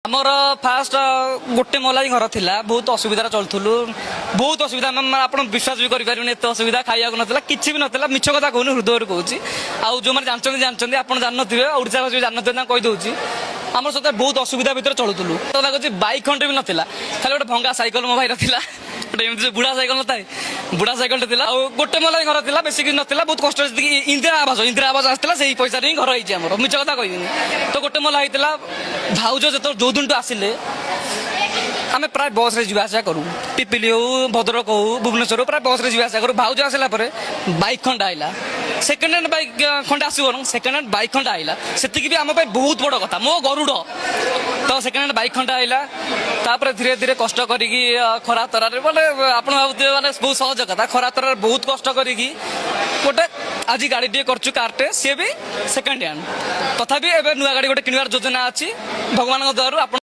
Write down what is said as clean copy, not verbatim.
आमर फास्ट गोटे मला घर थिला बहुत असुविधा चलुलु बहुत असुविधा आप विश्वास भी करें एत असुविधा खाया ना कि भी ना मिछ कथा कहूँ हृदय कहूँ आउ जो जानते जानते आप जानते ओडावासी भी जानते कहीदे आम सत बहुत असुविधा भितर चलुलु तो कहूँ बैक खंडे भी नाला खाली गोटे भंगा सैकल मो भाई था गोटे बुढ़ा सैकल नए बुढ़ा सैकल गोटे मला घर था बेसिक नाला बहुत कष्ट इंदिरा आवास आसाला से पैसा ही घर होमर मिछ कथा कह तो गोटे मला होता भाउज जो जो दिन आसिले आम प्राय बस रे जावासा करूँ पिपिली हो भद्रक हो भुवनेश्वर प्राय बस रे जावासा करूँ भाउज आसला बैक खंड आइला सेकेंड हैंड बैक खंडे आसो सेकेंड हैंड बैक खंडे आइला से भी आम बहुत बड़ कथा मो गरुड़ तो सेकेंड हैंड बैक खंडे आइला तापर धीरे धीरे कष्ट करी खरा तरार बोले आप भावुए मैंने बहुत सहज कथा खरा तरार बहुत कष्ट करी गोटे आज गाड़ी टे कर कारटे सी भी सेकेंड हैंड तथापि नुआ गाड़ी गोटे किणवार योजना अच्छी भगवान द्वारा।